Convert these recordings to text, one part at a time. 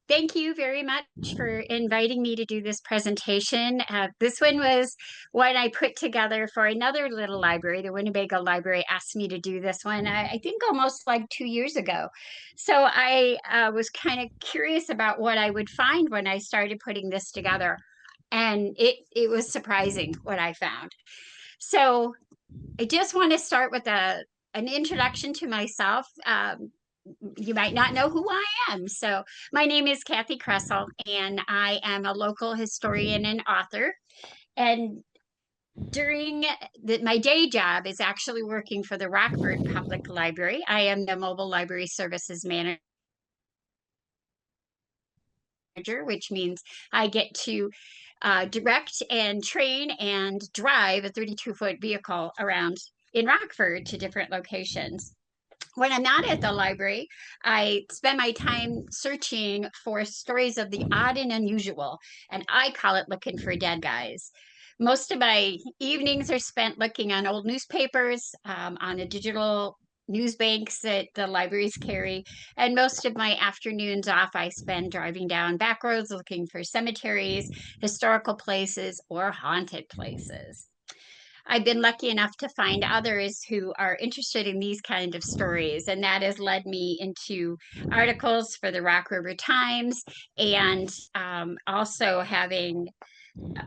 Thank you very much for inviting me to do this presentation. This one was one I put together for another little library. The Winnebago Library asked me to do this one, I think almost like 2 years ago. So I was kind of curious about what I would find when I started putting this together. And it was surprising what I found. So I just want to start with an introduction to myself. You might not know who I am. So, my name is Kathi Kresol, and I am a local historian and author. And during my day job is actually working for the Rockford Public Library. I am the mobile library services manager, which means I get to direct and train and drive a 32-foot vehicle around in Rockford to different locations. When I'm not at the library, I spend my time searching for stories of the odd and unusual, and I call it looking for dead guys. Most of my evenings are spent looking on old newspapers, on the digital news banks that the libraries carry, and most of my afternoons off I spend driving down back roads looking for cemeteries, historical places, or haunted places. I've been lucky enough to find others who are interested in these kind of stories, and that has led me into articles for the Rock River Times and also having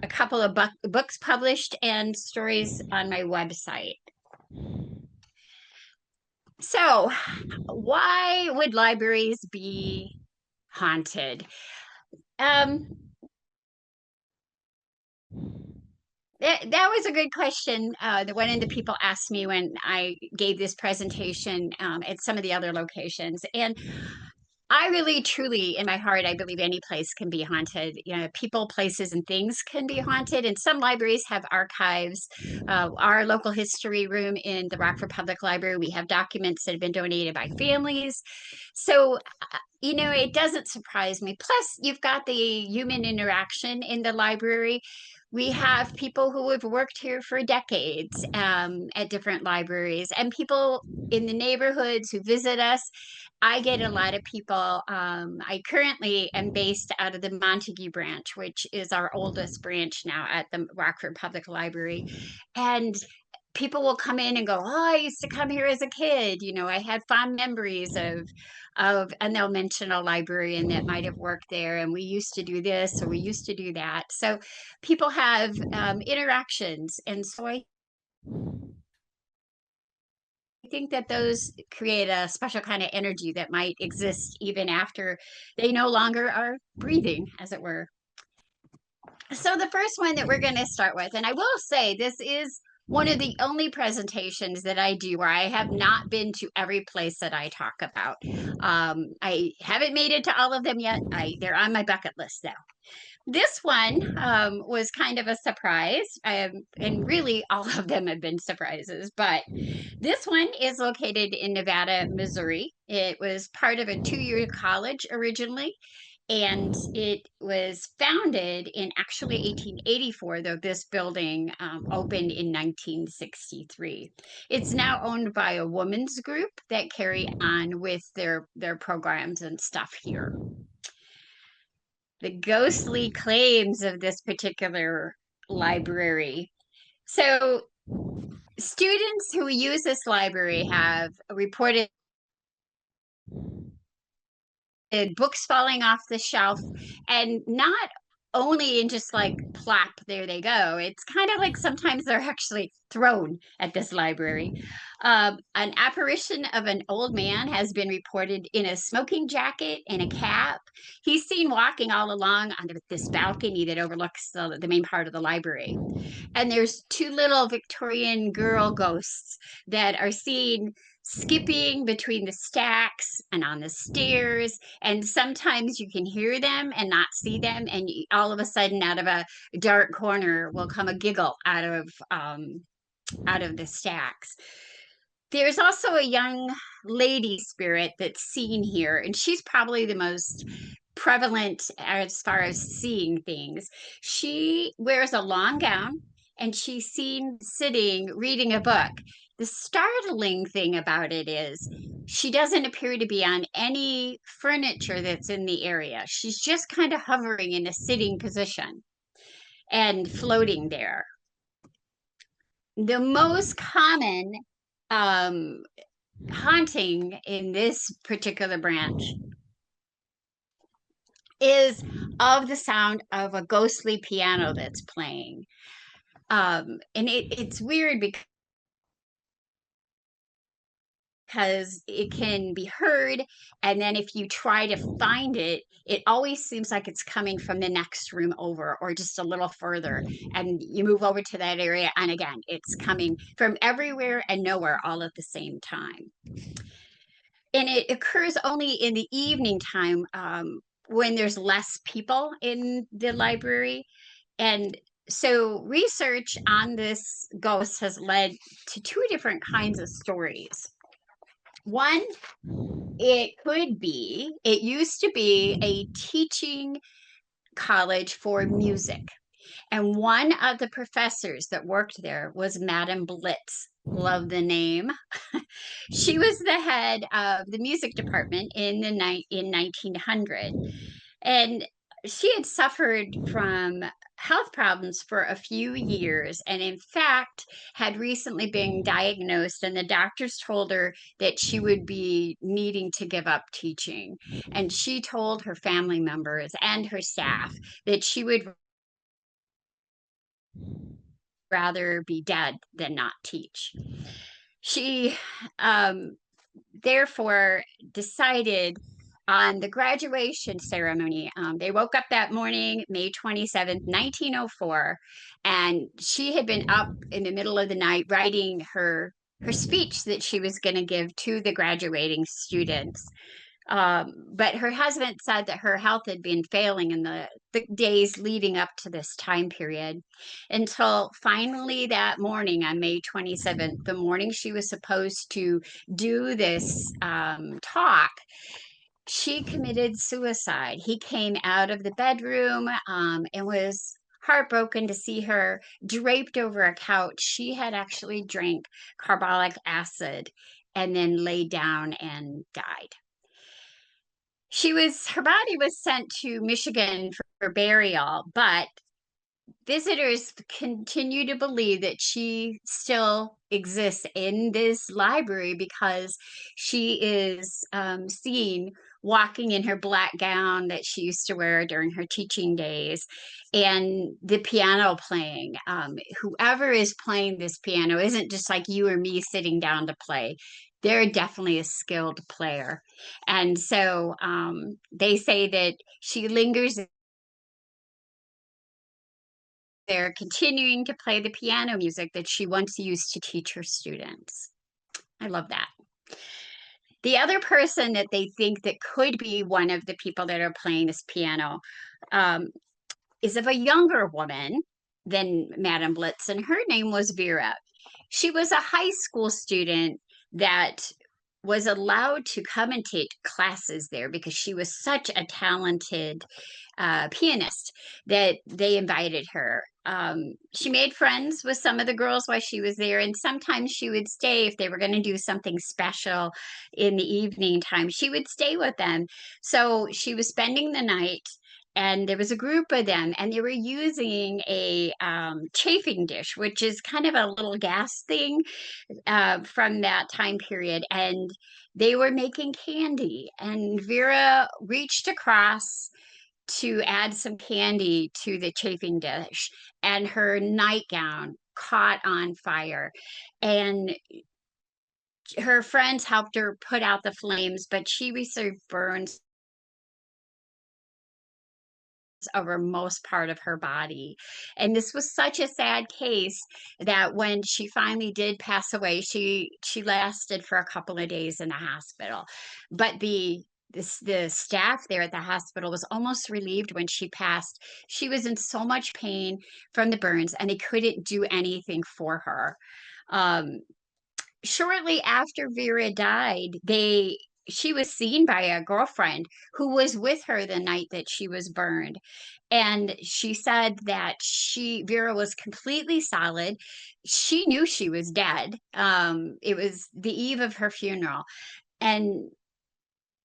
a couple of books published and stories on my website. So, why would libraries be haunted? Um, that was a good question. The one of the people asked me when I gave this presentation at some of the other locations. And I really, truly, in my heart, I believe any place can be haunted. You know, people, places, and things can be haunted. And some libraries have archives. Our local history room in the Rockford Public Library, we have documents that have been donated by families. So, it doesn't surprise me. Plus, you've got the human interaction in the library. We have people who have worked here for decades at different libraries, and people in the neighborhoods who visit us. I get a lot of people. I currently am based out of the Montague branch, which is our oldest branch now at the Rockford Public Library. And people will come in and go, "Oh, I used to come here as a kid. I had fond memories and they'll mention a librarian that might have worked there, and we used to do this or we used to do that." So people have interactions, and so I think that those create a special kind of energy that might exist even after they no longer are breathing, as it were. So the first one that we're going to start with, and I will say this is one of the only presentations that I do where I have not been to every place that I talk about. I haven't made it to all of them yet. They're on my bucket list though. This one was kind of a surprise, and really all of them have been surprises, but this one is located in Nevada, Missouri. It was part of a two-year college originally, and it was founded in actually 1884, though this building opened in 1963. It's now owned by a women's group that carry on with their programs and stuff here. The ghostly claims of this particular library. So, students who use this library have reported books falling off the shelf, and not only in just like plop, there they go. It's kind of like sometimes they're actually thrown at this library. An apparition of an old man has been reported in a smoking jacket and a cap. He's seen walking all along on this balcony that overlooks the main part of the library. And there's two little Victorian girl ghosts that are seen skipping between the stacks and on the stairs, and sometimes you can hear them and not see them, and all of a sudden out of a dark corner will come a giggle out of the stacks. There's also a young lady spirit that's seen here, and she's probably the most prevalent as far as seeing things. She wears a long gown, and she's seen sitting reading a book. the startling thing about it is she doesn't appear to be on any furniture that's in the area. She's just kind of hovering in a sitting position and floating there. The most common um, haunting in this particular branch is of the sound of a ghostly piano that's playing. And it's weird because it can be heard, and then if you try to find it, it always seems like it's coming from the next room over or just a little further, and you move over to that area, and again it's coming from everywhere and nowhere all at the same time. And it occurs only in the evening time, when there's less people in the library. And so research on this ghost has led to two different kinds of stories. One, it used to be a teaching college for music. And one of the professors that worked there was Madame Blitz. Love the name. She was the head of the music department in 1900. And she had suffered from health problems for a few years, and in fact had recently been diagnosed, and the doctors told her that she would be needing to give up teaching. And she told her family members and her staff that she would rather be dead than not teach. She um, therefore decided on the graduation ceremony. They woke up that morning, May 27th, 1904, and she had been up in the middle of the night writing her speech that she was going to give to the graduating students. But her husband said that her health had been failing in the days leading up to this time period, until finally that morning on May 27th, the morning she was supposed to do this talk, she committed suicide. He came out of the bedroom and was heartbroken to see her draped over a couch. She had actually drank carbolic acid and then laid down and died. Her body was sent to Michigan for burial, but visitors continue to believe that she still exists in this library because she is seen walking in her black gown that she used to wear during her teaching days, and the piano playing. Whoever is playing this piano isn't just like you or me sitting down to play. They're definitely a skilled player. And so they say that she lingers there, continuing to play the piano music that she once used to teach her students. I love that. The other person that they think that could be one of the people that are playing this piano um, is of a younger woman than Madame Blitz, and her name was Vera. She was a high school student that was allowed to come and take classes there because she was such a talented pianist that they invited her. She made friends with some of the girls while she was there, and sometimes she would stay if they were going to do something special in the evening time. She would stay with them. So she was spending the night, and there was a group of them, and they were using a chafing dish, which is kind of a little gas thing from that time period. And they were making candy, and Vera reached across to add some candy to the chafing dish, and her nightgown caught on fire. And her friends helped her put out the flames, but she received burns over most part of her body. And this was such a sad case that when she finally did pass away, she lasted for a couple of days in the hospital. But the staff there at the hospital was almost relieved when she passed. She was in so much pain from the burns, and they couldn't do anything for her. Shortly after Vera died, they she was seen by a girlfriend who was with her the night that she was burned. And she said that Vera was completely solid. She knew she was dead. It was the eve of her funeral. And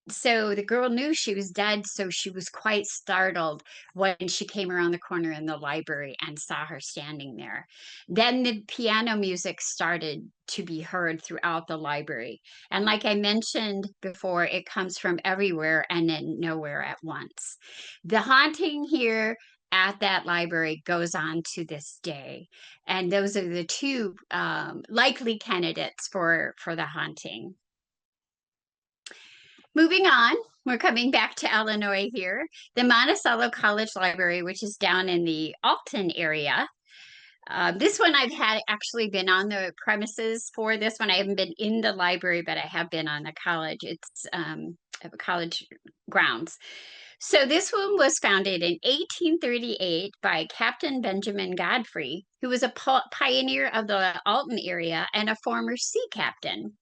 so the girl knew she was dead, so she was quite startled when she came around the corner in the library and saw her standing there. Then the piano music started to be heard throughout the library. And like I mentioned before, it comes from everywhere and then nowhere at once. The haunting here at that library goes on to this day. And those are the two likely candidates for the haunting. Moving on, we're coming back to Illinois here. The Monticello College Library, which is down in the Alton area. This one I've had actually been on the premises for this one. I haven't been in the library, but I have been on the college. It's college grounds. So this one was founded in 1838 by Captain Benjamin Godfrey, who was a pioneer of the Alton area and a former sea captain.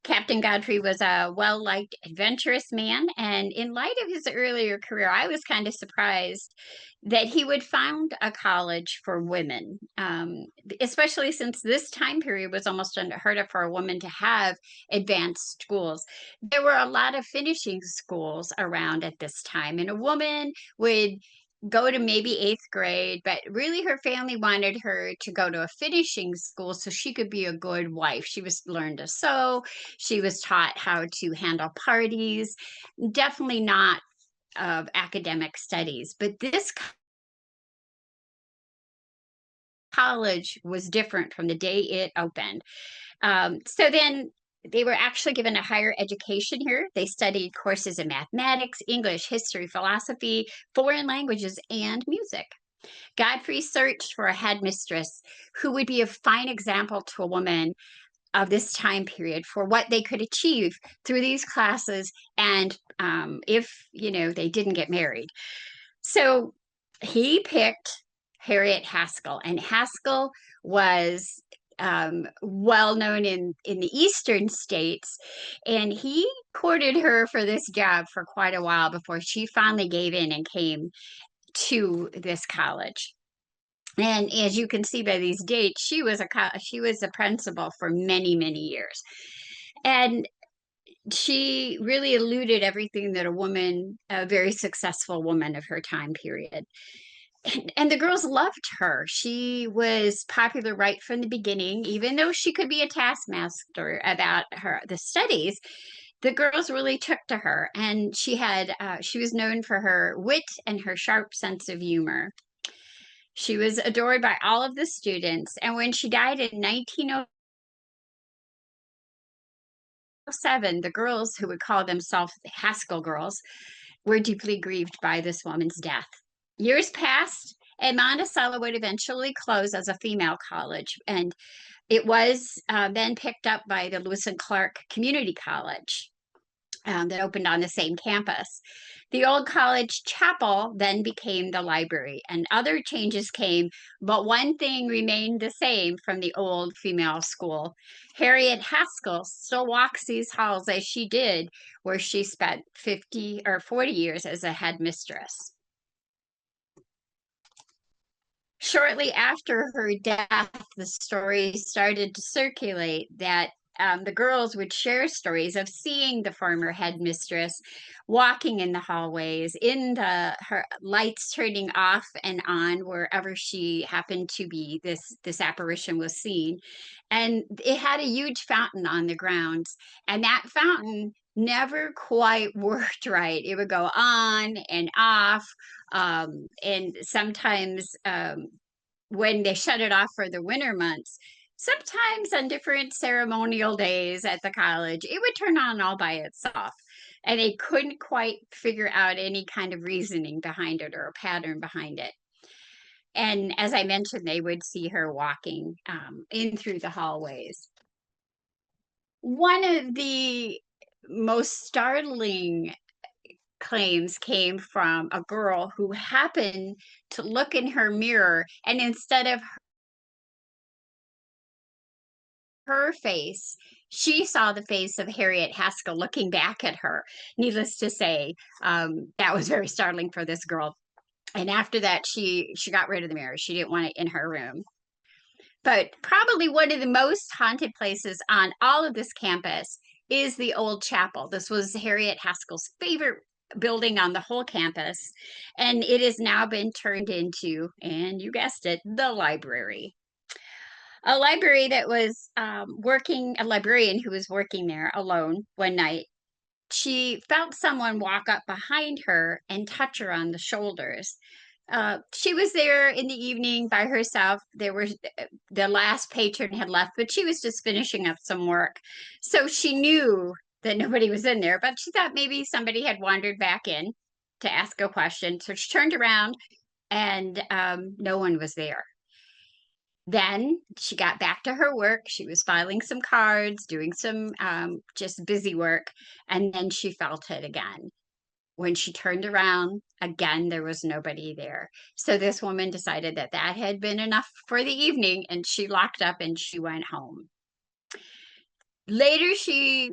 Captain Godfrey was a well liked, adventurous man. And in light of his earlier career, I was kind of surprised that he would found a college for women, especially since this time period was almost unheard of for a woman to have advanced schools. There were a lot of finishing schools around at this time, and a woman would go to maybe eighth grade, but really her family wanted her to go to a finishing school so she could be a good wife. She was learned to sew, she was taught how to handle parties, definitely not of academic studies. But this college was different from the day it opened. So then they were actually given a higher education here. They studied courses in mathematics, English, history, philosophy, foreign languages, and music. Godfrey searched for a headmistress who would be a fine example to a woman of this time period for what they could achieve through these classes, and if they didn't get married. So he picked Harriet Haskell, and Haskell was well known in the eastern states, and he courted her for this job for quite a while before she finally gave in and came to this college. And as you can see by these dates, she was a principal for many years, and she really eluded everything that a very successful woman of her time period. And the girls loved her. She was popular right from the beginning, even though she could be a taskmaster about the studies. The girls really took to her, and she was known for her wit and her sharp sense of humor. She was adored by all of the students, and when she died in 1907, the girls, who would call themselves the Haskell girls, were deeply grieved by this woman's death. Years passed, and Monticello would eventually close as a female college, and it was then picked up by the Lewis and Clark Community College that opened on the same campus. The old college chapel then became the library, and other changes came, but one thing remained the same from the old female school. Harriet Haskell still walks these halls as she did, where she spent 50 or 40 years as a headmistress. Shortly after her death, the story started to circulate that the girls would share stories of seeing the former headmistress walking in the hallways, her lights turning off and on wherever she happened to be. This apparition was seen, and it had a huge fountain on the grounds, and that fountain never quite worked right. It would go on and off, and sometimes when they shut it off for the winter months, sometimes on different ceremonial days at the college, it would turn on all by itself. And they couldn't quite figure out any kind of reasoning behind it or a pattern behind it. And as I mentioned, they would see her walking in through the hallways. One of the most startling claims came from a girl who happened to look in her mirror, and instead of her face, she saw the face of Harriet Haskell looking back at her. Needless to say, that was very startling for this girl. And after that, she got rid of the mirror. She didn't want it in her room. But probably one of the most haunted places on all of this campus is the old chapel. This was Harriet Haskell's favorite building on the whole campus, and it has now been turned into, and you guessed it, the library. A library that was a librarian who was working there alone one night. She felt someone walk up behind her and touch her on the shoulders. She was there in the evening by herself. There was the last patron had left, but she was just finishing up some work. So she knew that nobody was in there, but she thought maybe somebody had wandered back in to ask a question. So she turned around and no one was there. Then she got back to her work. She was filing some cards, doing some just busy work, and then she felt it again. When she turned around, again, there was nobody there. So this woman decided that that had been enough for the evening, and she locked up and she went home. Later, she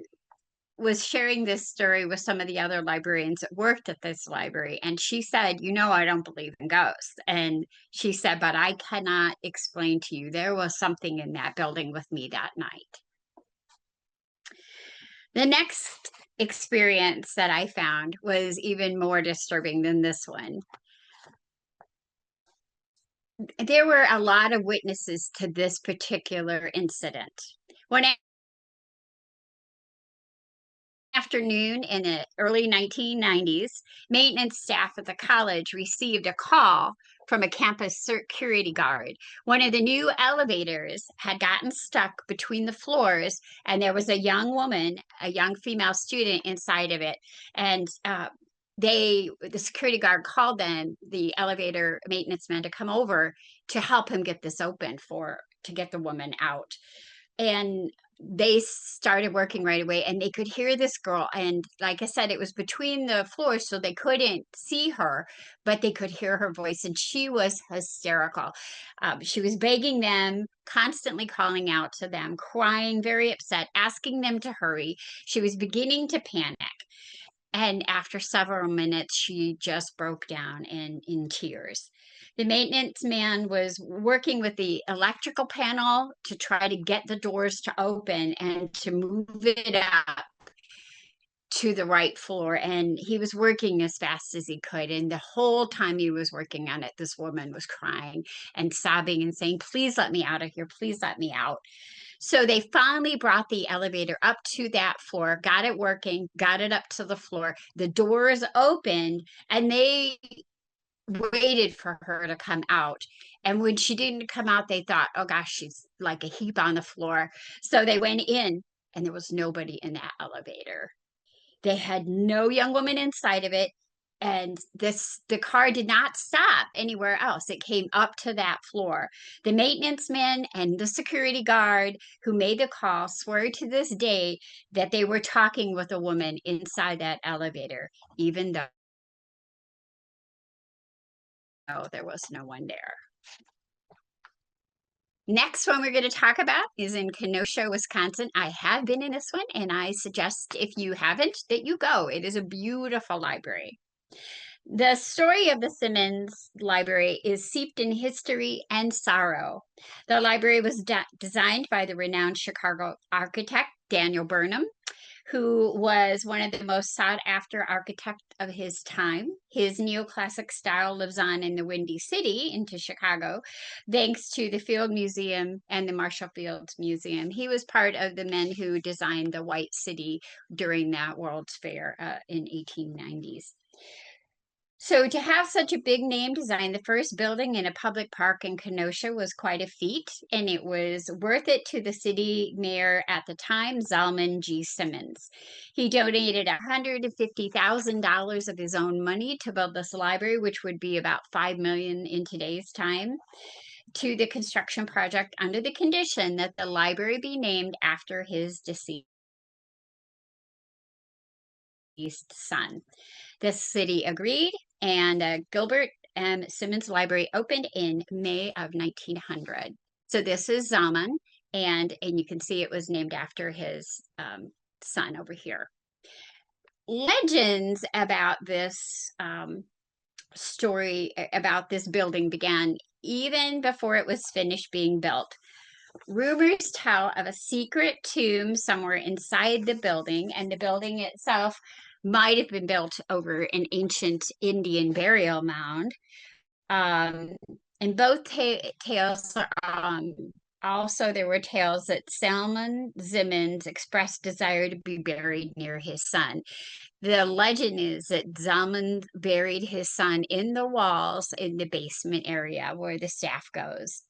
was sharing this story with some of the other librarians that worked at this library. And she said, you know, I don't believe in ghosts. And she said, but I cannot explain to you. There was something in that building with me that night. The next experience that I found was even more disturbing than this one. There were a lot of witnesses to this particular incident. One afternoon in the early 1990s, maintenance staff at the college received a call from a campus security guard. One of the new elevators had gotten stuck between the floors, and there was a young woman, a young female student inside of it. And the security guard called them, the elevator maintenance man, to come over to help him get this open to get the woman out. And they started working right away, and they could hear this girl. And like I said, it was between the floors, so they couldn't see her, but they could hear her voice, and she was hysterical. She was begging them, constantly calling out to them, crying, very upset, asking them to hurry. She was beginning to panic. And after several minutes, she just broke down in tears. The maintenance man was working with the electrical panel to try to get the doors to open and to move it up to the right floor. And he was working as fast as he could. And the whole time he was working on it, this woman was crying and sobbing and saying, please let me out of here. Please let me out. So they finally brought the elevator up to that floor, got it working, got it up to the floor. The doors opened, and they waited for her to come out. And when she didn't come out, they thought, oh gosh, she's like a heap on the floor. So they went in, and there was nobody in that elevator. They had no young woman inside of it. And the car did not stop anywhere else. It came up to that floor. The maintenance man and the security guard who made the call swear to this day that they were talking with a woman inside that elevator, even though there was no one there. Next one we're going to talk about is in Kenosha, Wisconsin. I have been in this one, and I suggest if you haven't that you go. It is a beautiful library. The story of the Simmons Library is steeped in history and sorrow. The library was designed by the renowned Chicago architect Daniel Burnham, who was one of the most sought-after architects of his time. His neoclassic style lives on in the Windy City into Chicago, thanks to the Field Museum and the Marshall Field Museum. He was part of the men who designed the White City during that World's Fair in 1890s. So to have such a big name design the first building in a public park in Kenosha was quite a feat, and it was worth it to the city mayor at the time, Zalman G. Simmons. He donated $150,000 of his own money to build this library, which would be about $5 million in today's time, to the construction project under the condition that the library be named after his deceased son. The city agreed, and Gilbert M. Simmons Library opened in May of 1900. So this is Zalman, and you can see it was named after his son over here. Legends about this story about this building began even before it was finished being built. Rumors tell of a secret tomb somewhere inside the building, and the building itself might have been built over an ancient Indian burial mound. Um, and both tales also there were tales that Salmon Simmons expressed desire to be buried near his son. The legend is that Zalman buried his son in the walls in the basement area where the staff goes.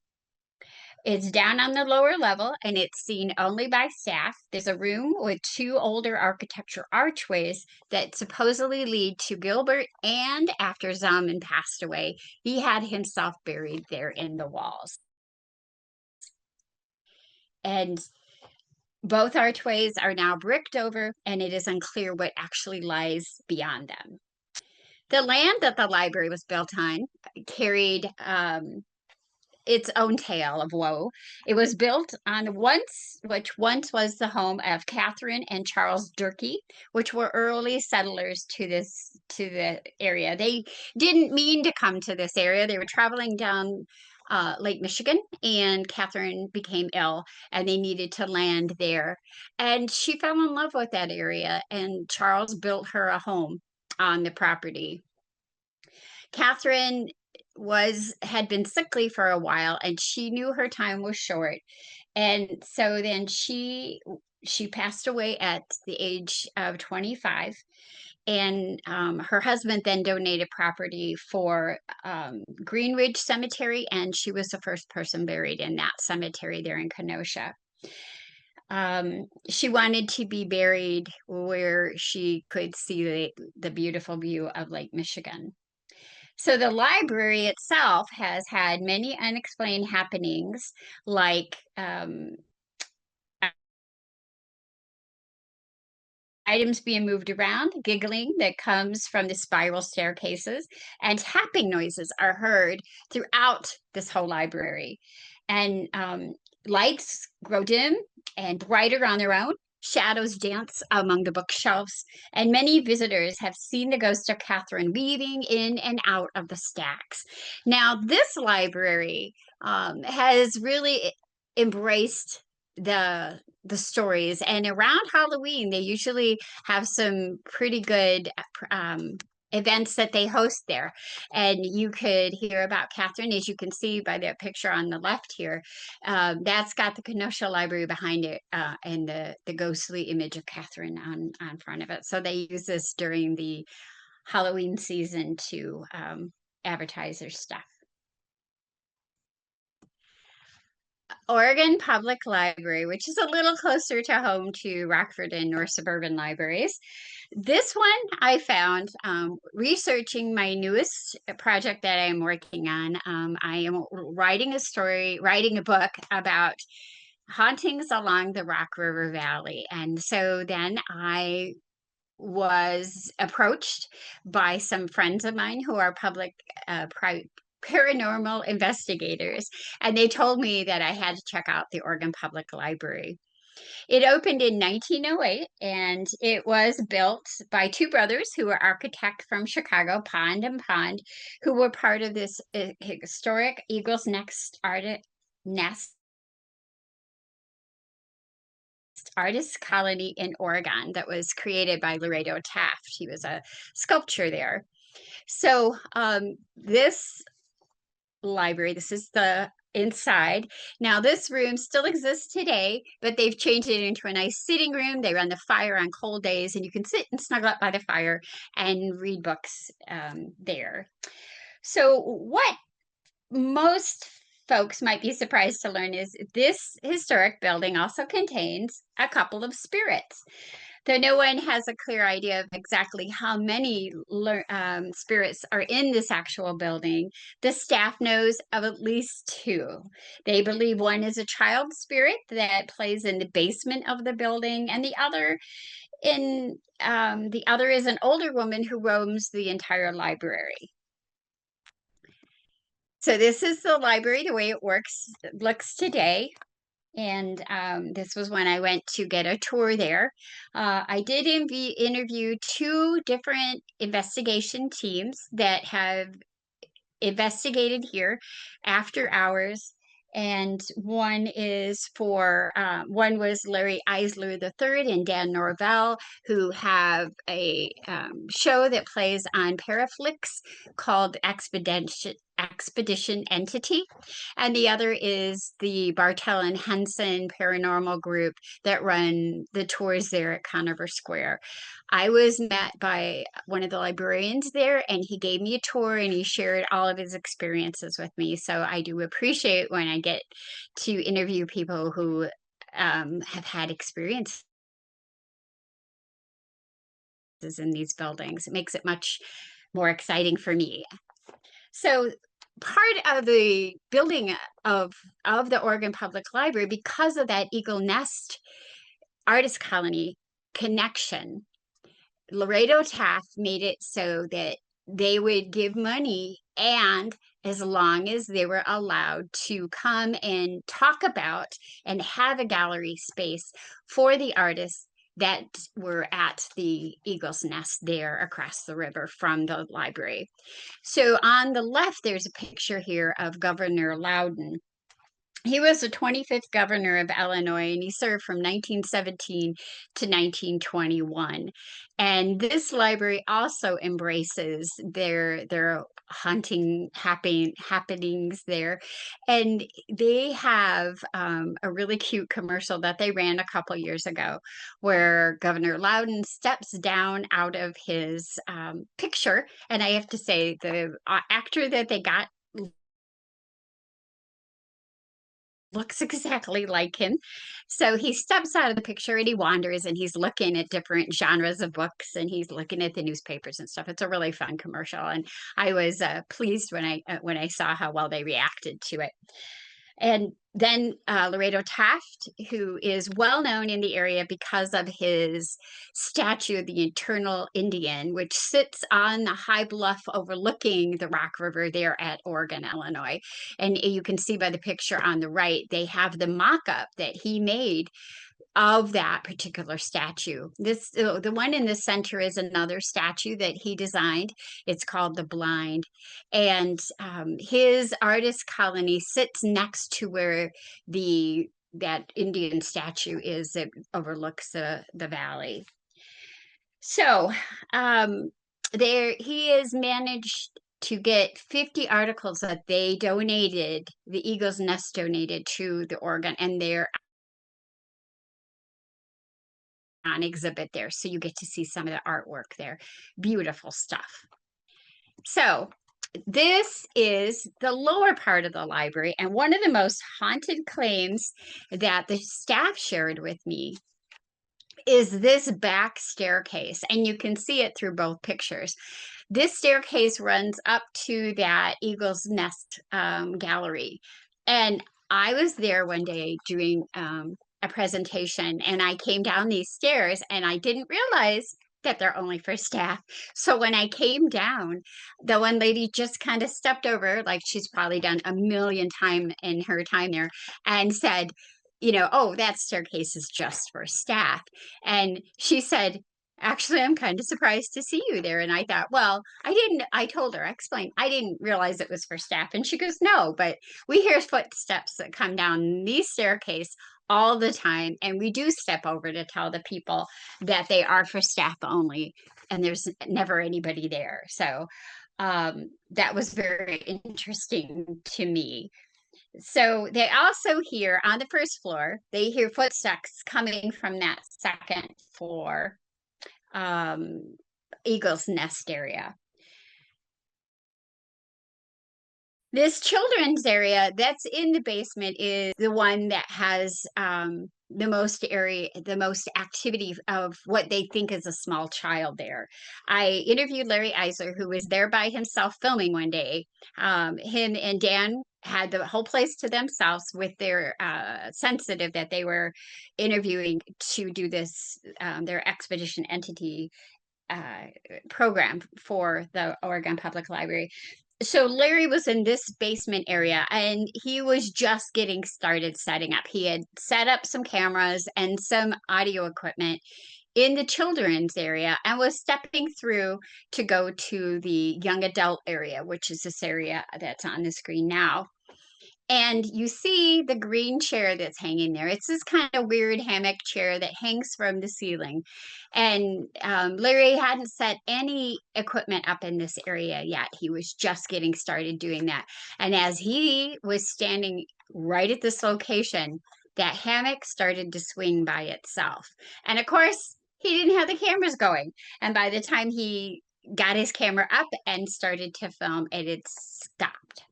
It's down on the lower level and it's seen only by staff. There's a room with two older architecture archways that supposedly lead to Gilbert, and after Zalman passed away, he had himself buried there in the walls. And both archways are now bricked over, and it is unclear what actually lies beyond them. The land that the library was built on carried its own tale of woe. It was built on which once was the home of Catherine and Charles Durkee, which were early settlers to the area. They didn't mean to come to this area. They were traveling down Lake Michigan, and Catherine became ill, and they needed to land there. And she fell in love with that area, and Charles built her a home on the property. Catherine had been sickly for a while, and she knew her time was short, and so then she passed away at the age of 25, and her husband then donated property for Greenridge Cemetery, and she was the first person buried in that cemetery there in Kenosha. She wanted to be buried where she could see the beautiful view of Lake Michigan. So the library itself has had many unexplained happenings, like items being moved around, giggling that comes from the spiral staircases, and tapping noises are heard throughout this whole library. And lights grow dim and brighter on their own. Shadows dance among the bookshelves, and many visitors have seen the ghost of Catherine weaving in and out of the stacks. Now, this library has really embraced the stories, and around Halloween they usually have some pretty good events that they host there, and you could hear about Catherine, as you can see by the picture on the left here. That's got the Kenosha Library behind it, and the ghostly image of Catherine on front of it. So they use this during the Halloween season to advertise their stuff. Oregon Public Library, which is a little closer to home to Rockford and North Suburban libraries. This one I found researching my newest project that I'm working on. I am writing a book about hauntings along the Rock River Valley. And so then I was approached by some friends of mine who are paranormal investigators, and they told me that I had to check out the Oregon Public Library. It opened in 1908, and it was built by two brothers who were architects from Chicago, Pond and Pond, who were part of this historic Eagle's Nest artist colony in Oregon that was created by Laredo Taft. He was a sculptor there. So this library, this is the inside. Now this room still exists today, but they've changed it into a nice sitting room. They run the fire on cold days, and you can sit and snuggle up by the fire and read books there. So what most folks might be surprised to learn is this historic building also contains a couple of spirits. Though no one has a clear idea of exactly how many spirits are in this actual building, the staff knows of at least two. They believe one is a child spirit that plays in the basement of the building, and the other is an older woman who roams the entire library. So this is the library, the way it looks today. And this was when I went to get a tour there. I did interview two different investigation teams that have investigated here after hours. And one was Larry Eisler III and Dan Norvell, who have a show that plays on Paraflix called Expedition Entity. And the other is the Bartel and Henson Paranormal Group that run the tours there at Conover Square. I was met by one of the librarians there, and he gave me a tour and he shared all of his experiences with me. So I do appreciate when I get to interview people who have had experiences in these buildings. It makes it much more exciting for me. So part of the building of the Oregon Public Library, because of that Eagle Nest artist colony connection, Laredo Taft made it so that they would give money, and as long as they were allowed to come and talk about and have a gallery space for the artists that were at the Eagle's Nest there across the river from the library. So on the left, there's a picture here of Governor Loudon. He was the 25th governor of Illinois, and he served from 1917 to 1921. And this library also embraces their hunting happenings there. And they have a really cute commercial that they ran a couple years ago where Governor Loudon steps down out of his picture. And I have to say, the actor that they got looks exactly like him. So he steps out of the picture and he wanders and he's looking at different genres of books and he's looking at the newspapers and stuff. It's a really fun commercial, and I was pleased when I saw how well they reacted to it. And then Laredo Taft, who is well known in the area because of his statue of the Eternal Indian, which sits on the high bluff overlooking the Rock River there at Oregon, Illinois. And you can see by the picture on the right, they have the mock-up that he made of that particular statue. The one in the center is another statue that he designed. It's called the Blind, and his artist colony sits next to where that Indian statue is that overlooks the valley. So there he has managed to get 50 articles that they donated, the Eagle's Nest donated to the Oregon, and they're on exhibit there. So you get to see some of the artwork there. Beautiful stuff. So this is the lower part of the library, and one of the most haunted claims that the staff shared with me is this back staircase, and you can see it through both pictures. This staircase runs up to that Eagle's Nest gallery, and I was there one day doing a presentation, and I came down these stairs and I didn't realize that they're only for staff. So when I came down, the one lady just kind of stepped over, like she's probably done a million times in her time there, and said, oh, that staircase is just for staff. And she said, actually, I'm kind of surprised to see you there. And I thought, well, I told her, I explained, I didn't realize it was for staff. And she goes, no, but we hear footsteps that come down these staircase all the time. And we do step over to tell the people that they are for staff only. And there's never anybody there. So that was very interesting to me. So they also hear on the first floor, they hear footsteps coming from that second floor Eagle's Nest area. This children's area that's in the basement is the one that has the most activity of what they think is a small child there. I interviewed Larry Eisler, who was there by himself filming one day. Him and Dan had the whole place to themselves with their sensitive that they were interviewing to do this, their expedition entity program for the Oregon Public Library. So Larry was in this basement area and he was just getting started setting up. He had set up some cameras and some audio equipment in the children's area and was stepping through to go to the young adult area, which is this area that's on the screen now. And you see the green chair that's hanging there. It's this kind of weird hammock chair that hangs from the ceiling. And Larry hadn't set any equipment up in this area yet. He was just getting started doing that. And as he was standing right at this location, that hammock started to swing by itself. And of course, he didn't have the cameras going. And by the time he got his camera up and started to film, it had stopped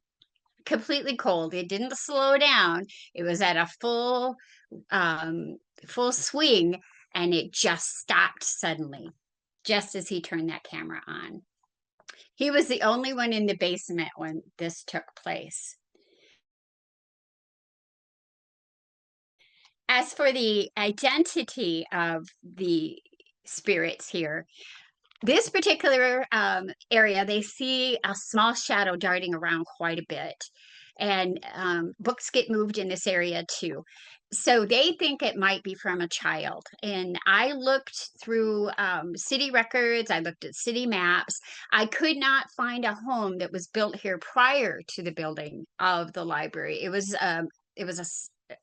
completely cold. It didn't slow down. It was at a um, full swing, and it just stopped suddenly, just as he turned that camera on. He was the only one in the basement when this took place. As for the identity of the spirits here, this particular area, they see a small shadow darting around quite a bit. And books get moved in this area too. So they think it might be from a child. And I looked through city records, I looked at city maps. I could not find a home that was built here prior to the building of the library. It was a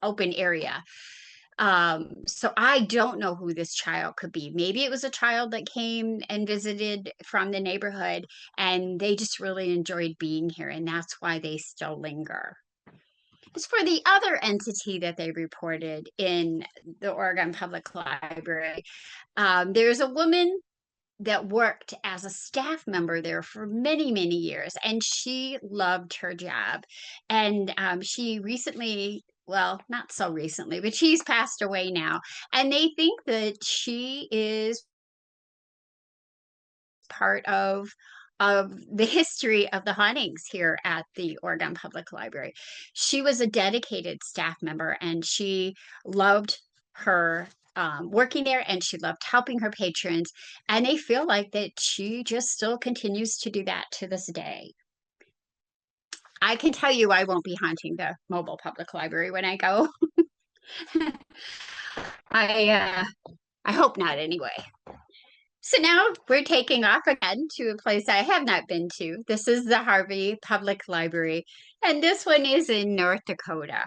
open area. So I don't know who this child could be. Maybe it was a child that came and visited from the neighborhood and they just really enjoyed being here, and that's why they still linger. As for the other entity that they reported in the Oregon Public Library, there's a woman that worked as a staff member there for many, many years, and she loved her job. And she recently, well, not so recently, but she's passed away now. And they think that she is part of the history of the hauntings here at the Oregon Public Library. She was a dedicated staff member and she loved her working there, and she loved helping her patrons, and they feel like that she just still continues to do that to this day. I can tell you I won't be haunting the mobile public library when I go. I I hope not anyway. So now we're taking off again to a place I have not been to. This is the Harvey Public Library, and this one is in North Dakota.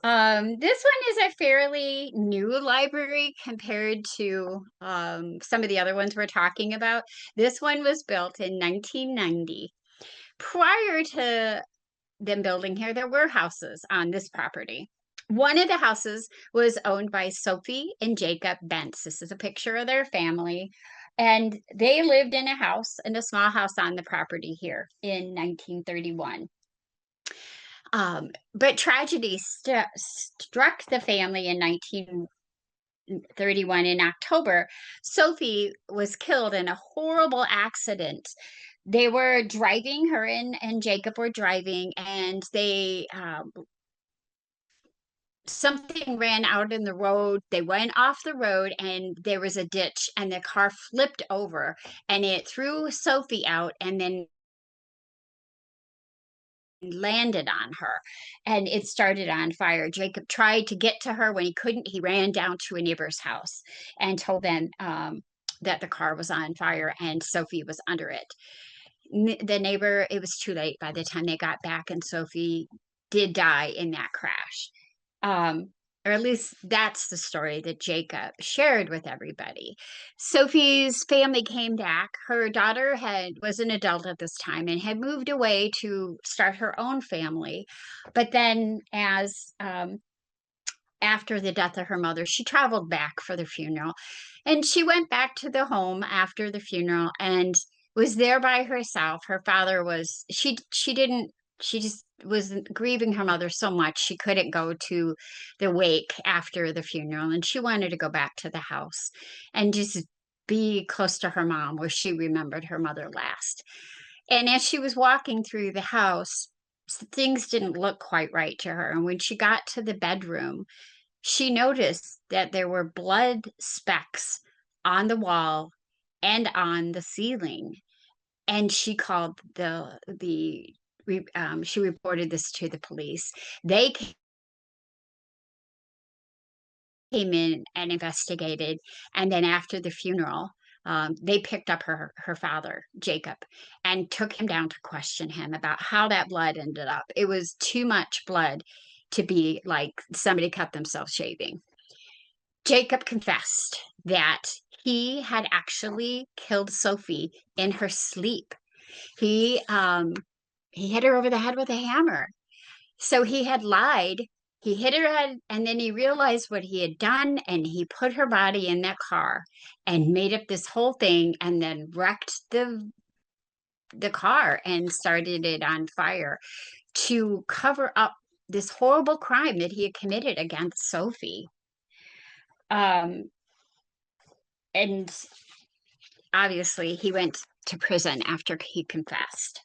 This one is a fairly new library compared to some of the other ones we're talking about. This one was built in 1990. Prior to them building here, there were houses on this property. One of the houses was owned by Sophie and Jacob Bentz. This is a picture of their family. And they lived in a small house on the property here in 1931. But tragedy struck the family in 1931 in October. Sophie was killed in a horrible accident. They were driving, her and Jacob were driving, and they something ran out in the road. They went off the road and there was a ditch, and the car flipped over and it threw Sophie out and then landed on her, and it started on fire. Jacob tried to get to her. When he couldn't, he ran down to a neighbor's house and told them that the car was on fire and Sophie was under it. The neighbor, it was too late by the time they got back, and Sophie did die in that crash. Um, or at least that's the story that Jacob shared with everybody. Sophie's family came back. Her daughter was an adult at this time and had moved away to start her own family. But then, as after the death of her mother, she traveled back for the funeral, and she went back to the home after the funeral and was there by herself. Her father was she didn't she just was grieving her mother so much she couldn't go to the wake after the funeral, and she wanted to go back to the house and just be close to her mom where she remembered her mother last. And as she was walking through the house, things didn't look quite right to her, and when she got to the bedroom, she noticed that there were blood specks on the wall and on the ceiling. and she called she reported this to the police. They came in and investigated, and then after the funeral, they picked up her father, Jacob, and took him down to question him about how that blood ended up. It was too much blood to be like somebody cut themselves shaving. Jacob confessed that he had actually killed Sophie in her sleep. He hit her over the head with a hammer. So he had lied. He hit her head, and then he realized what he had done, and he put her body in that car and made up this whole thing, and then wrecked the car and started it on fire to cover up this horrible crime that he had committed against Sophie. Um, and obviously, he went to prison after he confessed.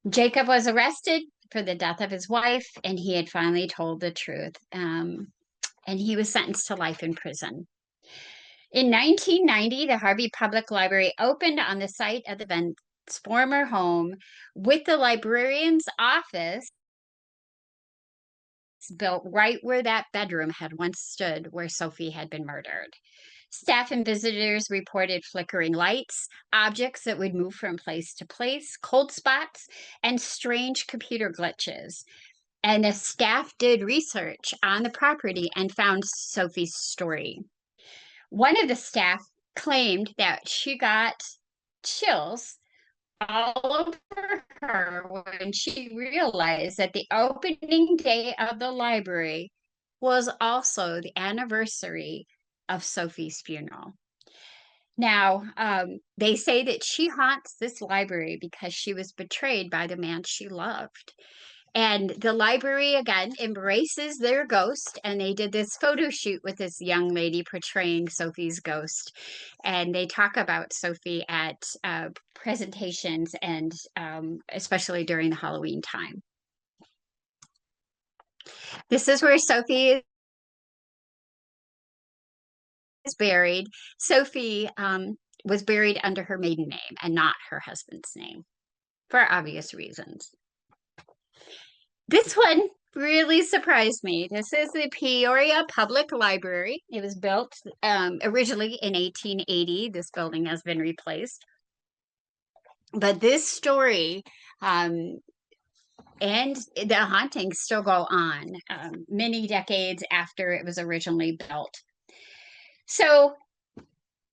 Jacob was arrested for the death of his wife, and he had finally told the truth. And he was sentenced to life in prison. In 1990, the Harvey Public Library opened on the site of the Bent's former home, with the librarian's office built right where that bedroom had once stood where Sophie had been murdered. Staff and visitors reported flickering lights, objects that would move from place to place, cold spots, and strange computer glitches. And the staff did research on the property and found Sophie's story. One of the staff claimed that she got chills all over her when she realized that the opening day of the library was also the anniversary of Sophie's funeral. Now, they say that she haunts this library because she was betrayed by the man she loved. And the library, again, embraces their ghost. And they did this photo shoot with this young lady portraying Sophie's ghost. And they talk about Sophie at presentations and especially during the Halloween time. This is where Sophie is buried. Sophie was buried under her maiden name and not her husband's name for obvious reasons. This one really surprised me. This is the Peoria Public Library. It was built originally in 1880. This building has been replaced. But this story and the hauntings still go on many decades after it was originally built. So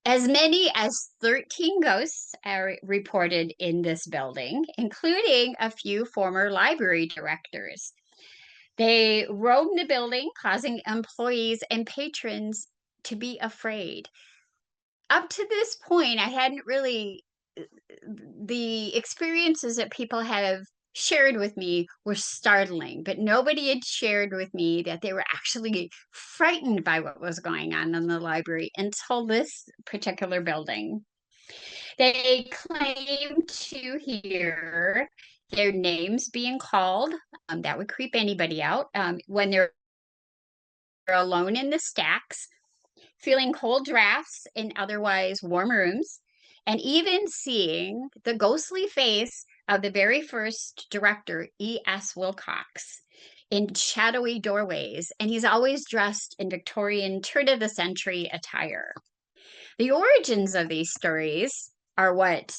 as many as 13 ghosts are reported in this building, including a few former library directors. They roam the building, causing employees and patrons to be afraid. Up to this point, I hadn't really, the experiences that people have shared with me were startling, but nobody had shared with me that they were actually frightened by what was going on in the library until this particular building. They claim to hear their names being called. That would creep anybody out when they're alone in the stacks, feeling cold drafts in otherwise warm rooms, and even seeing the ghostly face of the very first director, E.S. Wilcox, in shadowy doorways. And he's always dressed in Victorian turn of the century attire. The origins of these stories are what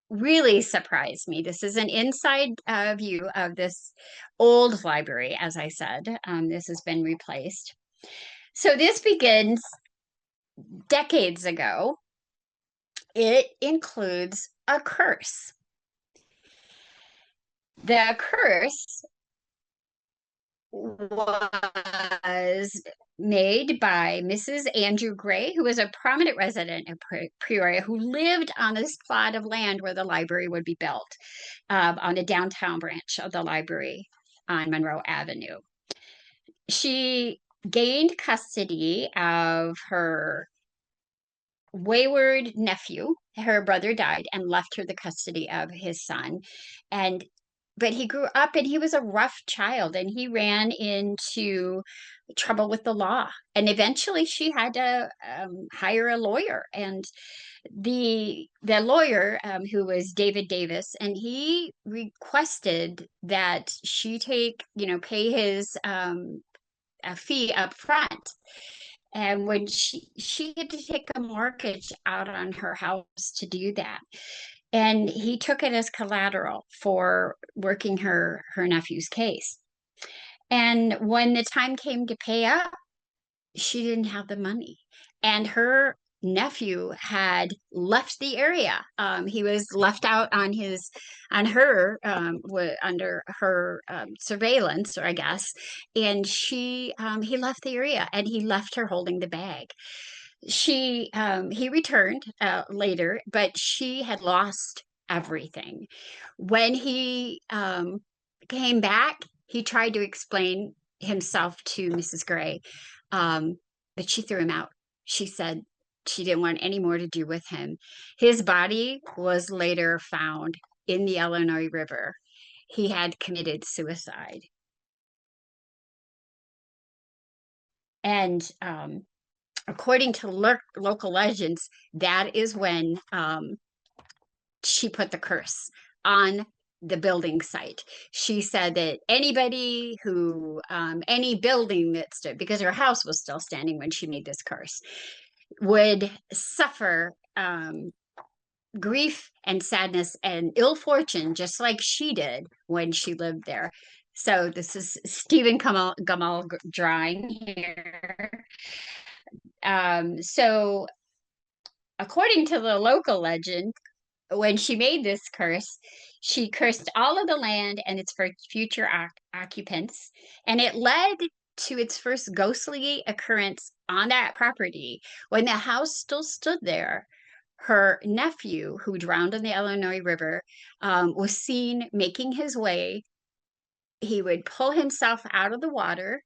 really surprised me. This is an inside view of this old library, as I said. This has been replaced. So this begins decades ago. It includes a curse. The curse was made by Mrs. Andrew Gray, who was a prominent resident of Peoria, who lived on this plot of land where the library would be built, on the downtown branch of the library on Monroe Avenue. She gained custody of her wayward nephew. Her brother died and left her the custody of his son. And but he grew up and he was a rough child and he ran into trouble with the law. And eventually she had to hire a lawyer. And the lawyer, who was David Davis, and he requested that she take, pay his a fee up front. And when she had to take a mortgage out on her house to do that. And he took it as collateral for working her nephew's case. And when the time came to pay up, she didn't have the money. And her nephew had left the area. He was left out on her, under her surveillance, or I guess. And he left the area and he left her holding the bag. He returned later, but she had lost everything. When he came back, he tried to explain himself to Mrs. Gray, um, but she threw him out. She said she didn't want any more to do with him. His body was later found in the Illinois River. He had committed suicide. And according to local legends, that is when she put the curse on the building site. She said that anybody who, any building that stood, because her house was still standing when she made this curse, would suffer grief and sadness and ill fortune, just like she did when she lived there. So this is Stephen Gummel drawing here. So according to the local legend, when she made this curse, she cursed all of the land and its future occupants, and it led to its first ghostly occurrence on that property. When the house still stood there, her nephew, who drowned in the Illinois River, was seen making his way. He would pull himself out of the water,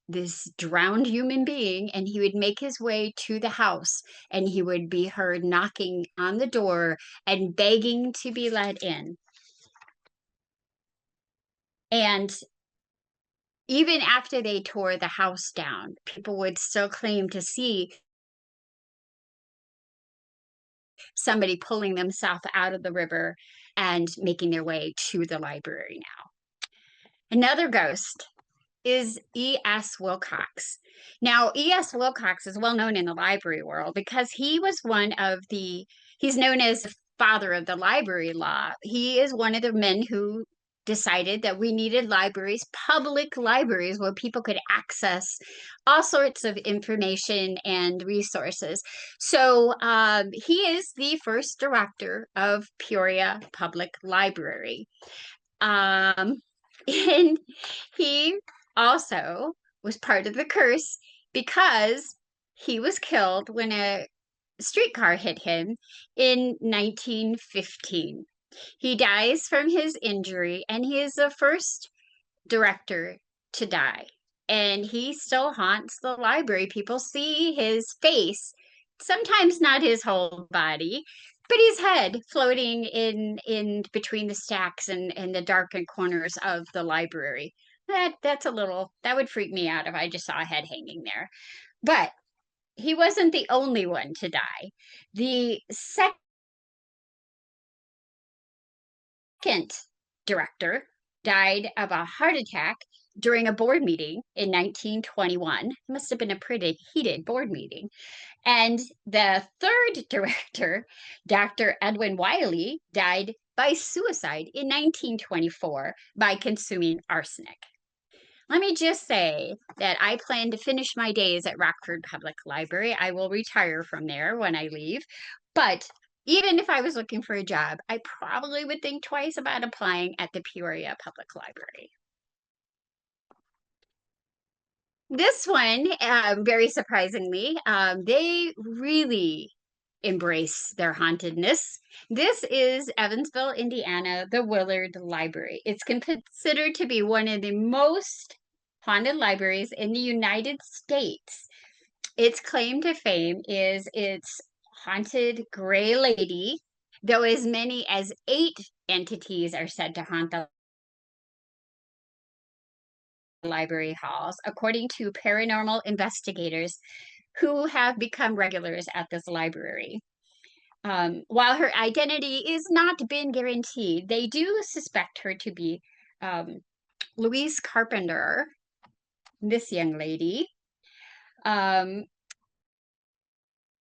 this drowned human being, and he would make his way to the house, and he would be heard knocking on the door and begging to be let in. And even after they tore the house down, people would still claim to see somebody pulling themselves out of the river and making their way to the library now. Another ghost is E.S. Wilcox. Now, E.S. Wilcox is well known in the library world because he was he's known as the father of the library law. He is one of the men who decided that we needed libraries, public libraries, where people could access all sorts of information and resources. So he is the first director of Peoria Public Library. And he also was part of the curse because he was killed when a streetcar hit him in 1915. He dies from his injury, and he is the first director to die. And he still haunts the library. People see his face, sometimes not his whole body, but his head floating in between the stacks and the darkened corners of the library. That would freak me out if I just saw a head hanging there. But he wasn't the only one to die. The second director died of a heart attack during a board meeting in 1921. It must have been a pretty heated board meeting. And the third director, Dr. Edwin Wiley, died by suicide in 1924 by consuming arsenic. Let me just say that I plan to finish my days at Rockford Public Library. I will retire from there when I leave. But even if I was looking for a job, I probably would think twice about applying at the Peoria Public Library. This one, very surprisingly, they really embrace their hauntedness. This is Evansville, Indiana, the Willard Library. It's considered to be one of the most haunted libraries in the United States. Its claim to fame is its haunted gray lady, though as many as 8 entities are said to haunt the library halls, according to paranormal investigators who have become regulars at this library. While her identity is not been guaranteed, they do suspect her to be um, Louise Carpenter, this young lady, um,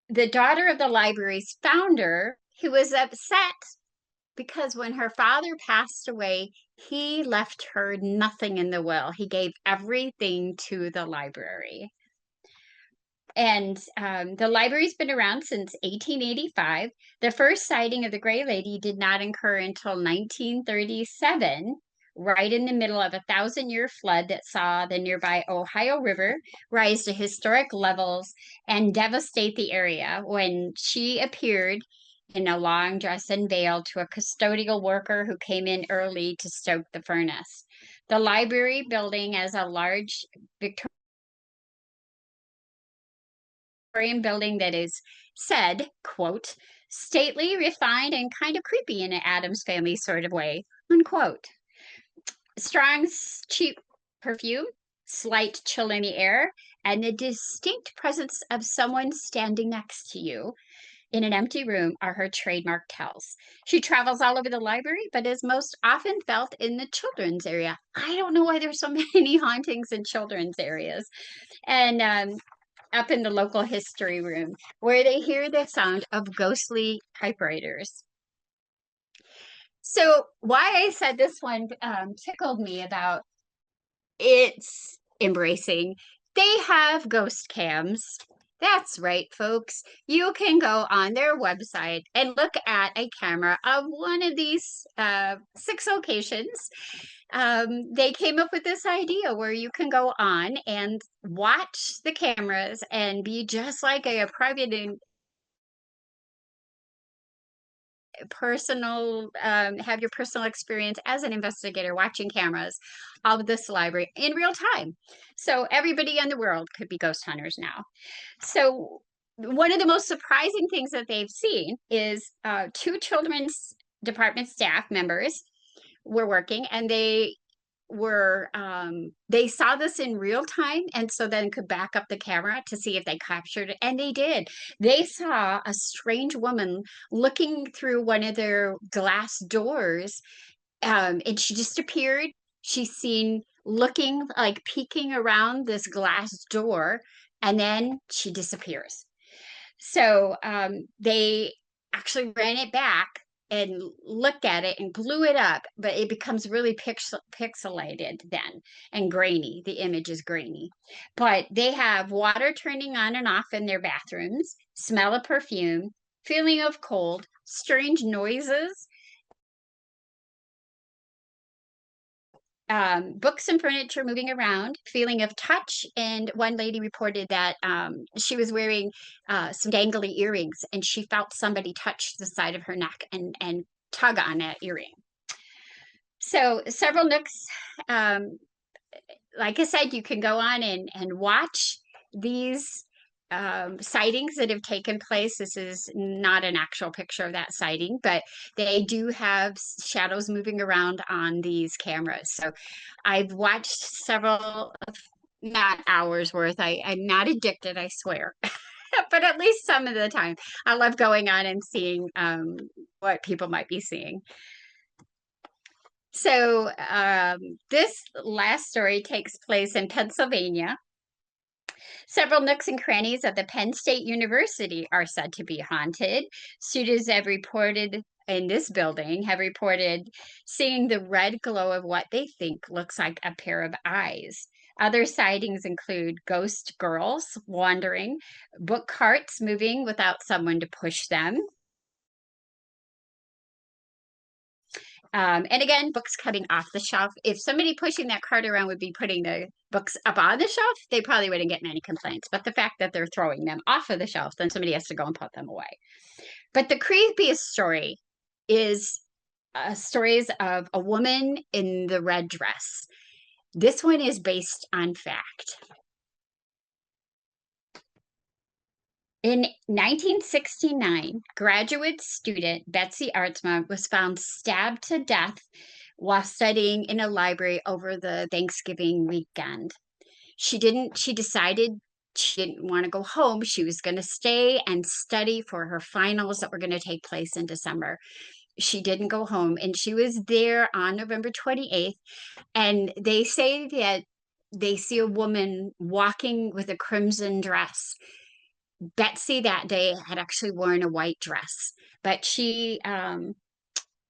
the daughter of the library's founder, who was upset because when her father passed away, he left her nothing in the will. He gave everything to the library. And the library's been around since 1885. The first sighting of the Gray Lady did not occur until 1937, right in the middle of a 1,000-year flood that saw the nearby Ohio River rise to historic levels and devastate the area when she appeared in a long dress and veil to a custodial worker who came in early to stoke the furnace. The library building as a large Victorian building that is said, quote, stately, refined, and kind of creepy in an Addams Family sort of way, unquote. Strong, cheap perfume, slight chill in the air, and the distinct presence of someone standing next to you in an empty room are her trademark tells. She travels all over the library, but is most often felt in the children's area. I don't know why there's so many hauntings in children's areas. And up in the local history room where they hear the sound of ghostly typewriters. So, why I said this one tickled me about it's embracing. They have ghost cams. That's right, folks. You can go on their website and look at a camera of one of these 6 locations. They came up with this idea where you can go on and watch the cameras and be just like a private and personal, have your personal experience as an investigator watching cameras of this library in real time. So everybody in the world could be ghost hunters now. So one of the most surprising things that they've seen is 2 children's department staff members were working and they saw this in real time and so then could back up the camera to see if they captured it, and they did. They saw a strange woman looking through one of their glass doors, and she just appeared. She's seen looking like peeking around this glass door, and then she disappears. So they actually ran it back and looked at it and blew it up, but it becomes really pixelated then and grainy. The image is grainy. But they have water turning on and off in their bathrooms, smell of perfume, feeling of cold, strange noises, books and furniture moving around, feeling of touch. And one lady reported that she was wearing some dangly earrings and she felt somebody touch the side of her neck and tug on that earring. So several nooks, like I said, you can go on and watch these sightings that have taken place. This is not an actual picture of that sighting, but they do have shadows moving around on these cameras. So I've watched several, not hours worth. I'm not addicted, I swear. But at least some of the time, I love going on and seeing what people might be seeing. So this last story takes place in Pennsylvania. Several nooks and crannies of the Penn State University are said to be haunted. Students have reported in this building have reported seeing the red glow of what they think looks like a pair of eyes. Other sightings include ghost girls wandering, book carts moving without someone to push them, and again, books coming off the shelf. If somebody pushing that cart around would be putting the books up on the shelf, they probably wouldn't get many complaints. But the fact that they're throwing them off of the shelf, then somebody has to go and put them away. But the creepiest story is stories of a woman in the red dress. This one is based on fact. In 1969, graduate student Betsy Artsma was found stabbed to death while studying in a library over the Thanksgiving weekend. She decided she didn't want to go home. She was going to stay and study for her finals that were going to take place in December. She didn't go home, and she was there on November 28th. And they say that they see a woman walking with a crimson dress. Betsy that day had actually worn a white dress, but she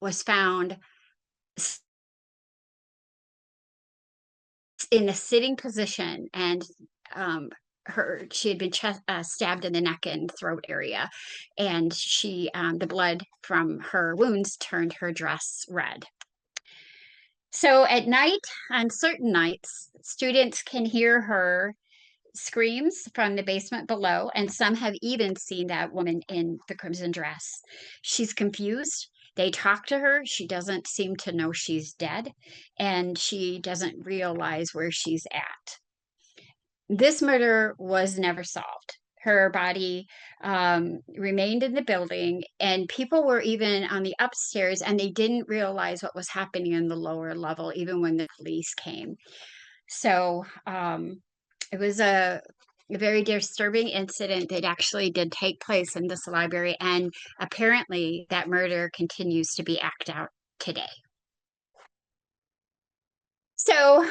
was found in a sitting position, and she had been stabbed in the neck and throat area, and the blood from her wounds turned her dress red. So at night, on certain nights, students can hear her screams from the basement below, and some have even seen that woman in the crimson dress. She's confused. They talk to her. She doesn't seem to know she's dead, and she doesn't realize where she's at. This murder was never solved. Her body remained in the building, and people were even on the upstairs, and they didn't realize what was happening in the lower level, even when the police came. So it was a very disturbing incident that actually did take place in this library, and apparently that murder continues to be acted out today. So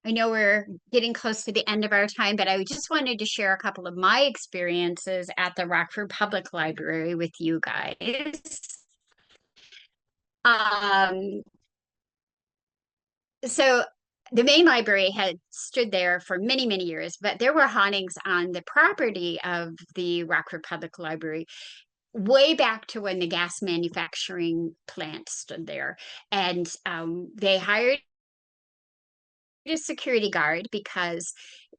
I know we're getting close to the end of our time, but I just wanted to share a couple of my experiences at the Rockford Public Library with you guys. Um, so the main library had stood there for many, many years, but there were hauntings on the property of the Rockford Public Library way back to when the gas manufacturing plant stood there. And they hired a security guard because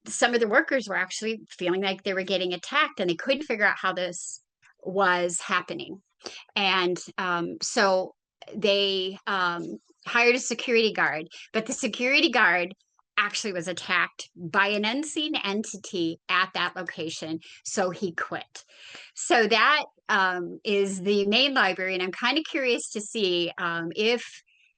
some of the workers were actually feeling like they were getting attacked, and they couldn't figure out how this was happening. And so they hired a security guard, but the security guard actually was attacked by an unseen entity at that location, so he quit. So that is the main library, and I'm kind of curious to see if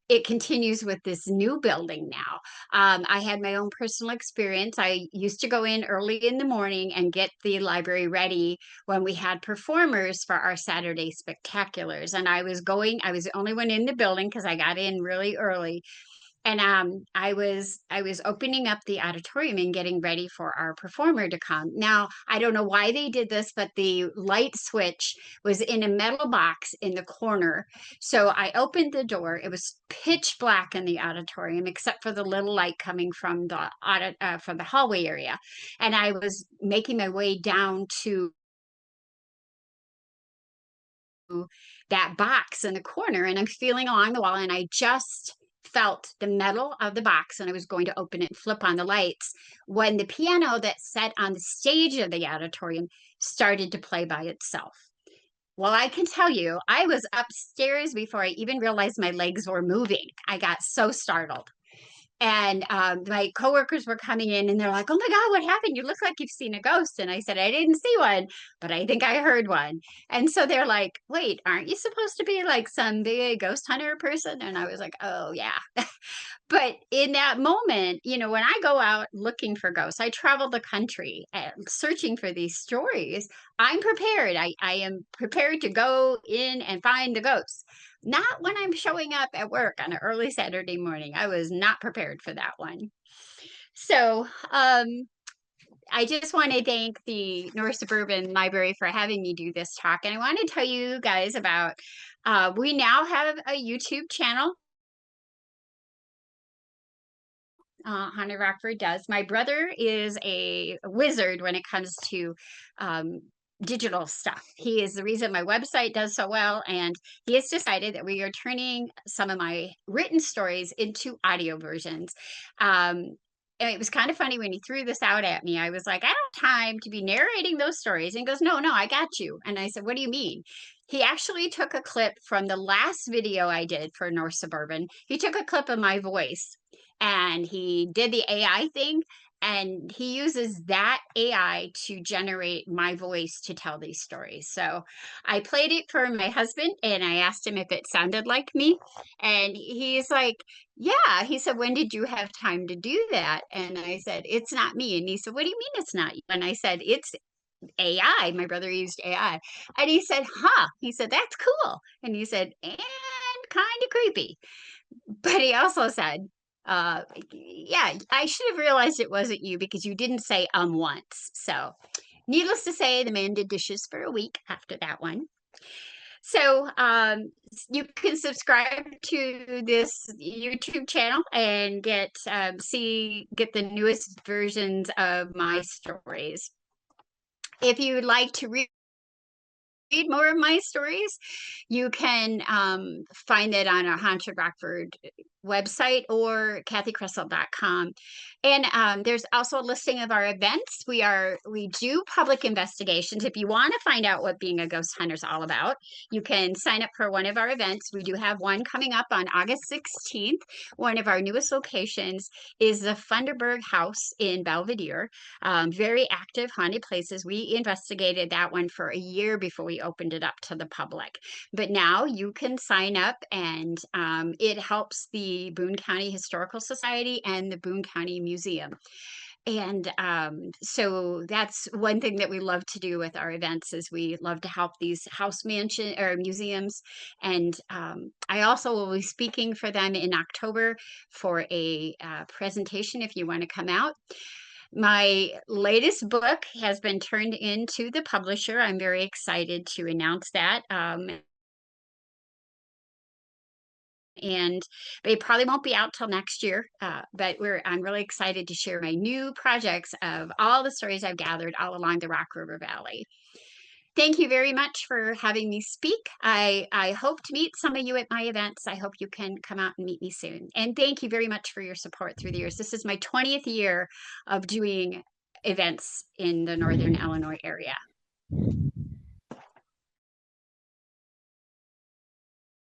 it continues with this new building now. I had my own personal experience. I used to go in early in the morning and get the library ready when we had performers for our Saturday spectaculars. And I was the only one in the building because I got in really early. And I was opening up the auditorium and getting ready for our performer to come. Now, I don't know why they did this, but the light switch was in a metal box in the corner. So I opened the door. It was pitch black in the auditorium, except for the little light coming from from the hallway area. And I was making my way down to that box in the corner, and I'm feeling along the wall, and I just felt the metal of the box, and I was going to open it and flip on the lights when the piano that sat on the stage of the auditorium started to play by itself. Well, I can tell you, I was upstairs before I even realized my legs were moving. I got so startled. And my coworkers were coming in, and they're like, "Oh my God, what happened? You look like you've seen a ghost." And I said, "I didn't see one, but I think I heard one." And so they're like, "Wait, aren't you supposed to be like some big ghost hunter person?" And I was like, "Oh, yeah." But in that moment, when I go out looking for ghosts, I travel the country searching for these stories. I'm prepared. I am prepared to go in and find the ghosts. Not when I'm showing up at work on an early Saturday morning. I was not prepared for that one. So, I just want to thank the North Suburban Library for having me do this talk. And I want to tell you guys about, we now have a YouTube channel. Haunted Rockford does. My brother is a wizard when it comes to digital stuff. He is the reason my website does so well, and he has decided that we are turning some of my written stories into audio versions. And it was kind of funny when he threw this out at me. I was like, "I don't have time to be narrating those stories." And he goes, "No, no, I got you." And I said, "What do you mean?" He actually took a clip from the last video I did for North Suburban. He took a clip of my voice, and he did the AI thing, and he uses that AI to generate my voice to tell these stories. So I played it for my husband and I asked him if it sounded like me. And he's like, yeah. He said, when did you have time to do that? And I said, it's not me. And he said, what do you mean it's not you? And I said, it's AI. My brother used AI. And he said, huh. He said, that's cool. And he said, and kind of creepy. But he also said, yeah, I should have realized it wasn't you because you didn't say once. So, needless to say, the man did dishes for a week after that one. So, you can subscribe to this YouTube channel and get the newest versions of my stories. If you'd like to read more of my stories, you can find it on our Haunted Rockford website or kathikresol.com. And there's also a listing of our events. We do public investigations. If you want to find out what being a ghost hunter is all about, you can sign up for one of our events. We do have one coming up on August 16th. One of our newest locations is the Funderburg House in Belvedere. Very active haunted places. We investigated that one for a year before we opened it up to the public. But now you can sign up, and it helps the Boone County Historical Society and the Boone County Museum. And so that's one thing that we love to do with our events is we love to help these house mansion or museums. And I also will be speaking for them in October for a presentation if you want to come out. My latest book has been turned into the publisher. I'm very excited to announce that. And they probably won't be out till next year, but I'm really excited to share my new projects of all the stories I've gathered all along the Rock River Valley. Thank you very much for having me speak. I hope to meet some of you at my events. I hope you can come out and meet me soon. And thank you very much for your support through the years. This is my 20th year of doing events in the Northern Illinois area.